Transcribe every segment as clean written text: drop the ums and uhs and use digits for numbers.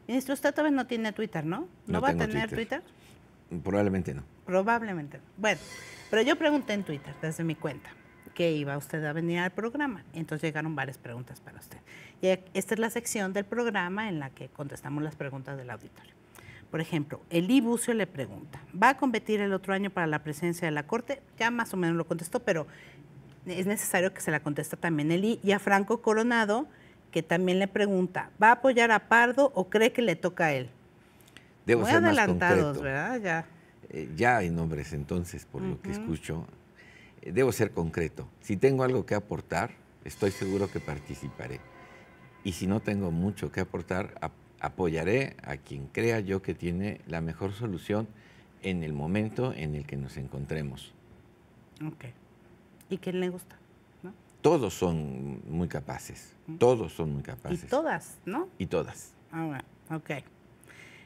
Ministro, usted todavía no tiene Twitter, ¿no? ¿No No va a tengo tener Twitter? Probablemente no. Probablemente. Bueno, pero yo pregunté en Twitter, desde mi cuenta, que iba usted a venir al programa. Entonces llegaron varias preguntas para usted. Y esta es la sección del programa en la que contestamos las preguntas del auditorio. Por ejemplo, Eli Bucio le pregunta, ¿va a competir el otro año para la presidencia de la Corte? Ya más o menos lo contestó, pero es necesario que se la conteste también Eli. Y a Franco Coronado, que también le pregunta, ¿va a apoyar a Pardo o cree que le toca a él? Debo Muy ser más adelantados, concreto. ¿verdad? Ya. Ya hay nombres entonces, por lo que escucho. Debo ser concreto. Si tengo algo que aportar, estoy seguro que participaré. Y si no tengo mucho que aportar, apoyaré a quien crea yo que tiene la mejor solución en el momento en el que nos encontremos. Ok. ¿Y quién le gusta? ¿No? Todos son muy capaces, todos son muy Y capaces. todas, ¿no? Y todas. Ah, bueno, ok.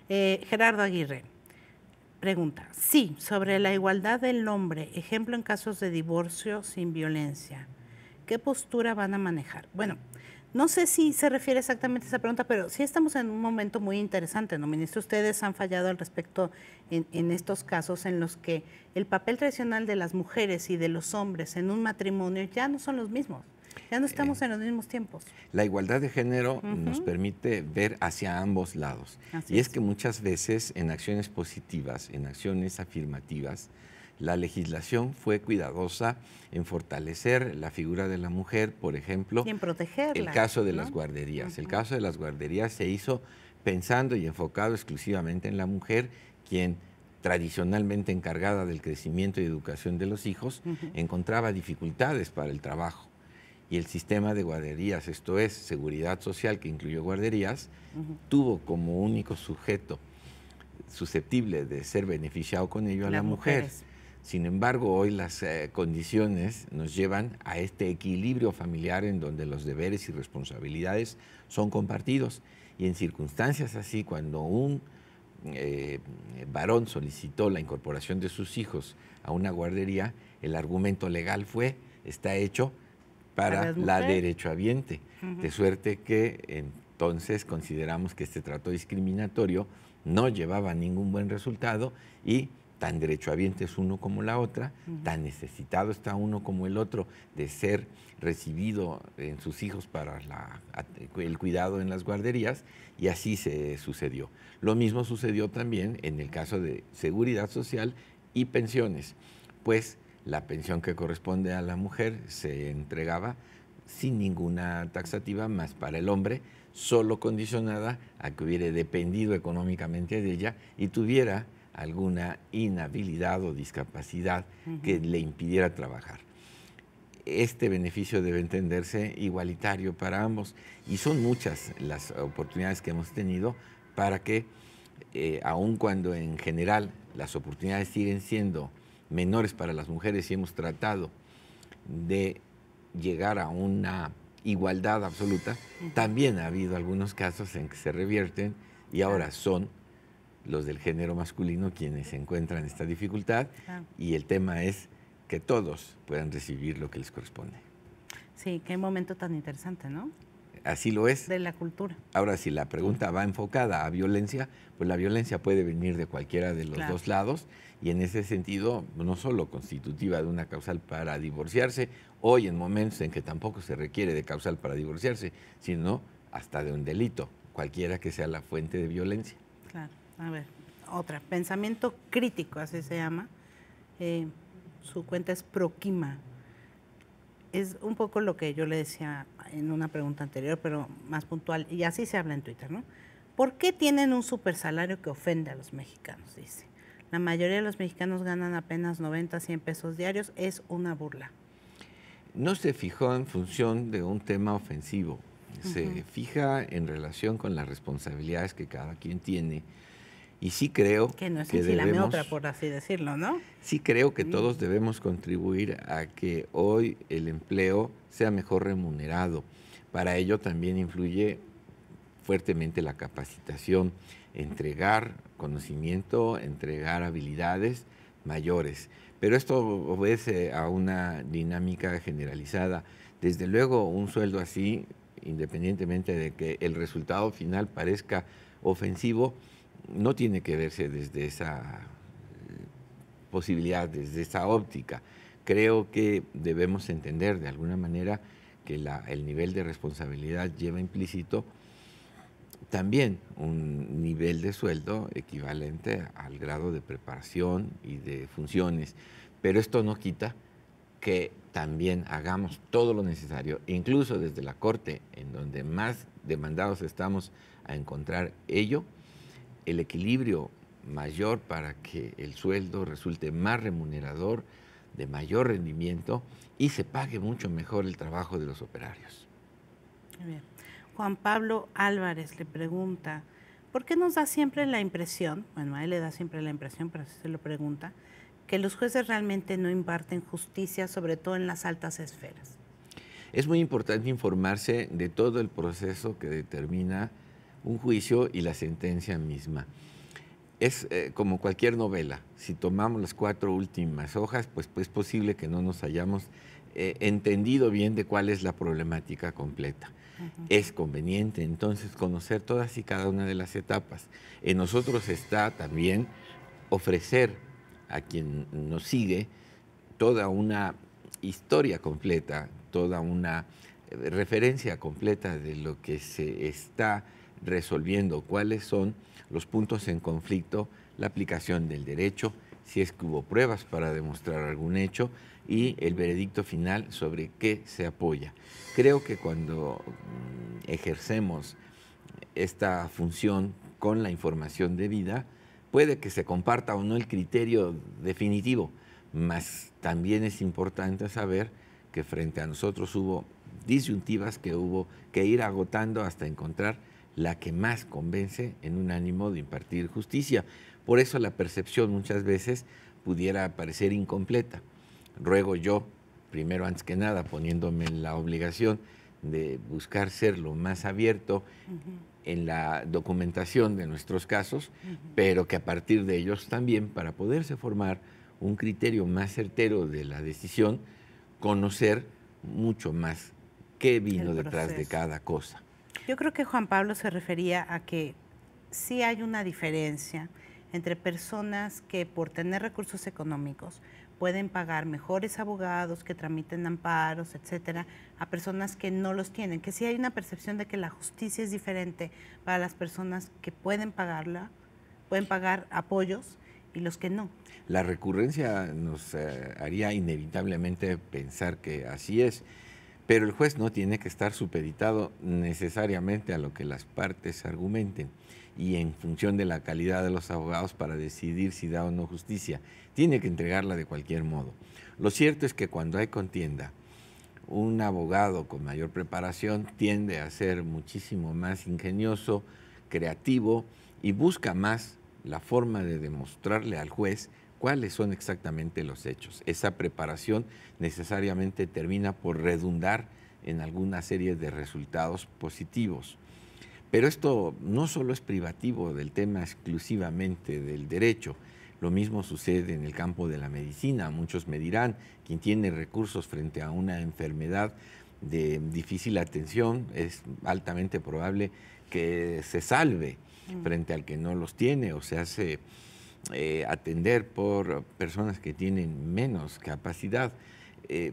Gerardo Aguirre pregunta, sí, sobre la igualdad del hombre, ejemplo en casos de divorcio sin violencia, ¿qué postura van a manejar? Bueno, no sé si se refiere exactamente a esa pregunta, pero sí estamos en un momento muy interesante, ¿no, ministro? Ustedes han fallado al respecto en estos casos en los que el papel tradicional de las mujeres y de los hombres en un matrimonio ya no son los mismos. Ya no estamos en los mismos tiempos. La igualdad de género nos permite ver hacia ambos lados. Así Y es es. que muchas veces en acciones positivas, en acciones afirmativas, la legislación fue cuidadosa en fortalecer la figura de la mujer, por ejemplo, Y en protegerla, el caso de ¿no? las guarderías. El caso de las guarderías se hizo pensando y enfocado exclusivamente en la mujer, quien tradicionalmente encargada del crecimiento y educación de los hijos, encontraba dificultades para el trabajo. Y el sistema de guarderías, esto es, seguridad social, que incluyó guarderías, tuvo como único sujeto susceptible de ser beneficiado con ello a la mujer. Mujeres. Sin embargo, hoy las condiciones nos llevan a este equilibrio familiar en donde los deberes y responsabilidades son compartidos. Y en circunstancias así, cuando un varón solicitó la incorporación de sus hijos a una guardería, el argumento legal fue, está hecho para la derechohabiente, de suerte que entonces consideramos que este trato discriminatorio no llevaba a ningún buen resultado y tan derechohabiente es uno como la otra, tan necesitado está uno como el otro de ser recibido en sus hijos para el cuidado en las guarderías, y así se sucedió. Lo mismo sucedió también en el caso de seguridad social y pensiones, pues la pensión que corresponde a la mujer se entregaba sin ninguna taxativa más para el hombre, solo condicionada a que hubiera dependido económicamente de ella y tuviera alguna inhabilidad o discapacidad que le impidiera trabajar. Este beneficio debe entenderse igualitario para ambos y son muchas las oportunidades que hemos tenido para que, aun cuando en general las oportunidades siguen siendo menores para las mujeres y hemos tratado de llegar a una igualdad absoluta, también ha habido algunos casos en que se revierten y ahora son los del género masculino quienes encuentran esta dificultad y el tema es que todos puedan recibir lo que les corresponde. Sí, qué momento tan interesante, ¿no? Así lo es. De la cultura. Ahora, si la pregunta va enfocada a violencia, pues la violencia puede venir de cualquiera de los dos lados y en ese sentido no solo constitutiva de una causal para divorciarse, hoy en momentos en que tampoco se requiere de causal para divorciarse, sino hasta de un delito, cualquiera que sea la fuente de violencia. Claro. A ver, otra. Pensamiento crítico, así se llama. Su cuenta es Proquima. Es un poco lo que yo le decía en una pregunta anterior, pero más puntual, y así se habla en Twitter, ¿no? ¿Por qué tienen un supersalario que ofende a los mexicanos? Dice. La mayoría de los mexicanos ganan apenas 90, 100 pesos diarios. Es una burla. No se fijó en función de un tema ofensivo. Se fija en relación con las responsabilidades que cada quien tiene. Y sí creo que no es que debemos, otra, por así decirlo, ¿no? Sí creo que todos debemos contribuir a que hoy el empleo sea mejor remunerado. Para ello también influye fuertemente la capacitación, entregar conocimiento, entregar habilidades mayores. Pero esto obedece a una dinámica generalizada. Desde luego, un sueldo así, independientemente de que el resultado final parezca ofensivo no tiene que verse desde esa posibilidad, desde esa óptica. Creo que debemos entender de alguna manera que el nivel de responsabilidad lleva implícito también un nivel de sueldo equivalente al grado de preparación y de funciones, pero esto no quita que también hagamos todo lo necesario, incluso desde la Corte, en donde más demandados estamos a encontrar ello, el equilibrio mayor para que el sueldo resulte más remunerador, de mayor rendimiento y se pague mucho mejor el trabajo de los operarios. Muy bien. Juan Pablo Álvarez le pregunta, ¿por qué nos da siempre la impresión, bueno, a él le da siempre la impresión, pero así se lo pregunta, que los jueces realmente no imparten justicia, sobre todo en las altas esferas? Es muy importante informarse de todo el proceso que determina un juicio y la sentencia misma. Es como cualquier novela, si tomamos las 4 últimas hojas, pues es posible que no nos hayamos entendido bien de cuál es la problemática completa. Es conveniente entonces conocer todas y cada una de las etapas. En nosotros está también ofrecer a quien nos sigue toda una historia completa, toda una referencia completa de lo que se está resolviendo, cuáles son los puntos en conflicto, la aplicación del derecho, si es que hubo pruebas para demostrar algún hecho y el veredicto final sobre qué se apoya. Creo que cuando ejercemos esta función con la información debida, puede que se comparta o no el criterio definitivo, mas también es importante saber que frente a nosotros hubo disyuntivas que hubo que ir agotando hasta encontrar la que más convence en un ánimo de impartir justicia. Por eso la percepción muchas veces pudiera parecer incompleta. Ruego yo, primero antes que nada, poniéndome en la obligación de buscar ser lo más abierto en la documentación de nuestros casos, pero que a partir de ellos también, para poderse formar un criterio más certero de la decisión, conocer mucho más qué vino detrás de cada cosa. Yo creo que Juan Pablo se refería a que sí hay una diferencia entre personas que por tener recursos económicos pueden pagar mejores abogados que tramiten amparos, etcétera, a personas que no los tienen, que sí hay una percepción de que la justicia es diferente para las personas que pueden pagarla, pueden pagar apoyos y los que no. La recurrencia nos haría inevitablemente pensar que así es, pero el juez no tiene que estar supeditado necesariamente a lo que las partes argumenten y en función de la calidad de los abogados para decidir si da o no justicia. Tiene que entregarla de cualquier modo. Lo cierto es que cuando hay contienda, un abogado con mayor preparación tiende a ser muchísimo más ingenioso, creativo y busca más la forma de demostrarle al juez cuáles son exactamente los hechos. Esa preparación necesariamente termina por redundar en alguna serie de resultados positivos. Pero esto no solo es privativo del tema exclusivamente del derecho, lo mismo sucede en el campo de la medicina. Muchos me dirán, quien tiene recursos frente a una enfermedad de difícil atención, es altamente probable que se salve frente al que no los tiene o se hace atender por personas que tienen menos capacidad.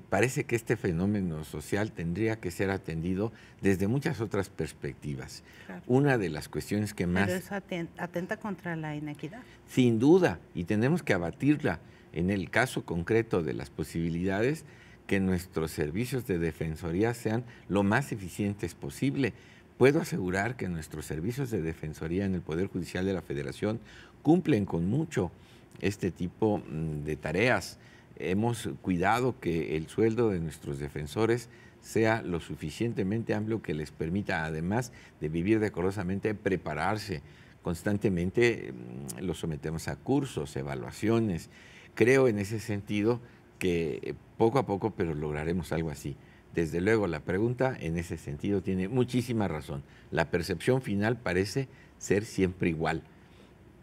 Parece que este fenómeno social tendría que ser atendido desde muchas otras perspectivas. Claro. Una de las cuestiones que más... Pero eso atenta contra la inequidad. Sin duda, y tenemos que abatirla en el caso concreto de las posibilidades que nuestros servicios de defensoría sean lo más eficientes posible. Puedo asegurar que nuestros servicios de defensoría en el Poder Judicial de la Federación cumplen con mucho este tipo de tareas. Hemos cuidado que el sueldo de nuestros defensores sea lo suficientemente amplio que les permita, además de vivir decorosamente, prepararse. Constantemente los sometemos a cursos, evaluaciones. Creo en ese sentido que poco a poco, pero lograremos algo así. Desde luego, la pregunta en ese sentido tiene muchísima razón. La percepción final parece ser siempre igual.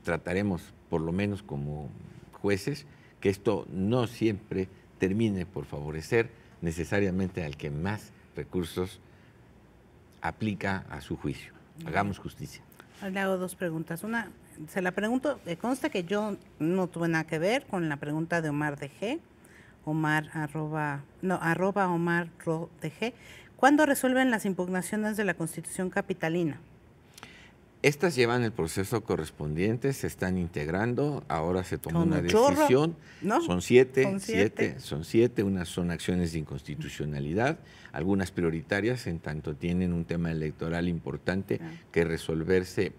Trataremos, por lo menos como jueces, que esto no siempre termine por favorecer necesariamente al que más recursos aplica a su juicio. Hagamos justicia. Le hago dos preguntas. Una, se la pregunto, consta que yo no tuve nada que ver con la pregunta de Omar DG, arroba Omar DG. ¿Cuándo resuelven las impugnaciones de la Constitución capitalina? Estas llevan el proceso correspondiente, se están integrando, ahora se tomó una chorro, decisión, ¿no? son siete, unas son acciones de inconstitucionalidad, algunas prioritarias, en tanto tienen un tema electoral importante que resolverse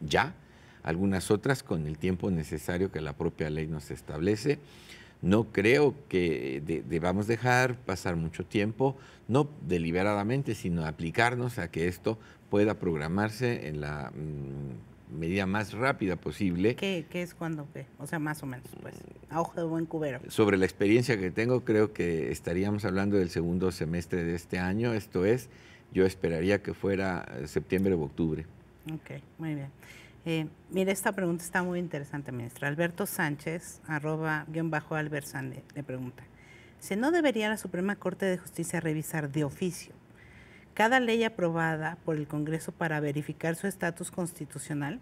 ya, algunas otras con el tiempo necesario que la propia ley nos establece. No creo que debamos dejar pasar mucho tiempo, no deliberadamente, sino aplicarnos a que esto pueda programarse en la medida más rápida posible. ¿Qué es cuando? O sea, más o menos, pues, a ojo de buen cubero. Sobre la experiencia que tengo, creo que estaríamos hablando del segundo semestre de este año, esto es, yo esperaría que fuera septiembre o octubre. Ok, muy bien. Mire, esta pregunta está muy interesante, ministra. Alberto Sánchez, @Albert Sande, le pregunta, ¿si no debería la Suprema Corte de Justicia revisar de oficio cada ley aprobada por el Congreso para verificar su estatus constitucional?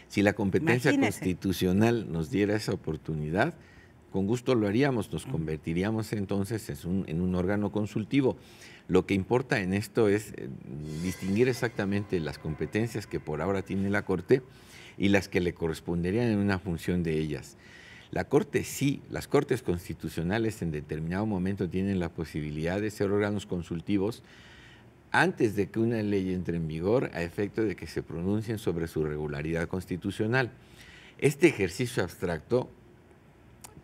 Si la competencia constitucional nos diera esa oportunidad, con gusto lo haríamos, nos convertiríamos entonces en un órgano consultivo. Lo que importa en esto es distinguir exactamente las competencias que por ahora tiene la Corte y las que le corresponderían en una función de ellas. La Corte sí, las Cortes constitucionales en determinado momento tienen la posibilidad de ser órganos consultivos antes de que una ley entre en vigor a efecto de que se pronuncien sobre su regularidad constitucional. Este ejercicio abstracto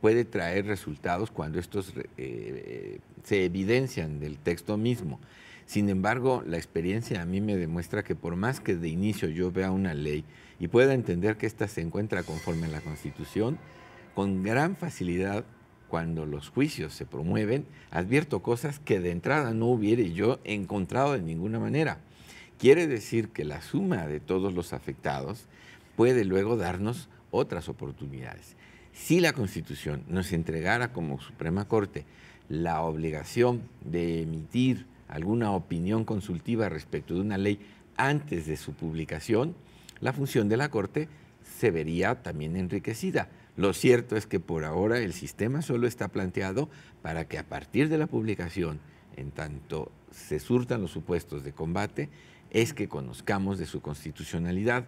puede traer resultados cuando estos se evidencian del texto mismo. Sin embargo, la experiencia a mí me demuestra que por más que de inicio yo vea una ley y pueda entender que ésta se encuentra conforme a la Constitución, con gran facilidad, cuando los juicios se promueven, advierto cosas que de entrada no hubiera yo encontrado de ninguna manera. Quiere decir que la suma de todos los afectados puede luego darnos otras oportunidades. Si la Constitución nos entregara como Suprema Corte la obligación de emitir alguna opinión consultiva respecto de una ley antes de su publicación, la función de la Corte se vería también enriquecida. Lo cierto es que por ahora el sistema solo está planteado para que a partir de la publicación, en tanto se surtan los supuestos de combate, es que conozcamos de su constitucionalidad.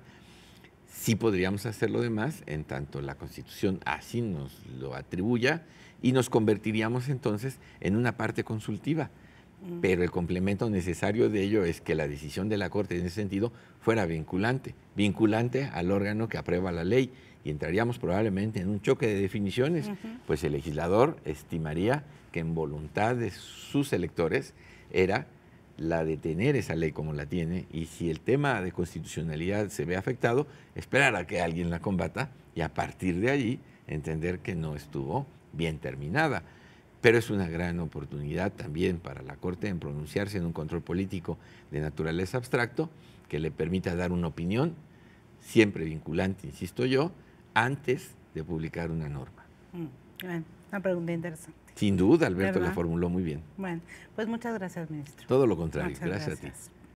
Sí podríamos hacer lo demás, en tanto la Constitución así nos lo atribuya, y nos convertiríamos entonces en una parte consultiva. Pero el complemento necesario de ello es que la decisión de la Corte en ese sentido fuera vinculante al órgano que aprueba la ley, y entraríamos probablemente en un choque de definiciones, pues el legislador estimaría que en voluntad de sus electores era la de tener esa ley como la tiene, y si el tema de constitucionalidad se ve afectado, esperar a que alguien la combata y a partir de allí entender que no estuvo bien terminada. Pero es una gran oportunidad también para la Corte en pronunciarse en un control político de naturaleza abstracto que le permita dar una opinión, siempre vinculante, insisto yo, antes de publicar una norma. Bueno, una pregunta interesante. Sin duda, Alberto la formuló muy bien. Bueno, pues muchas gracias, ministro. Todo lo contrario, Muchas gracias a ti.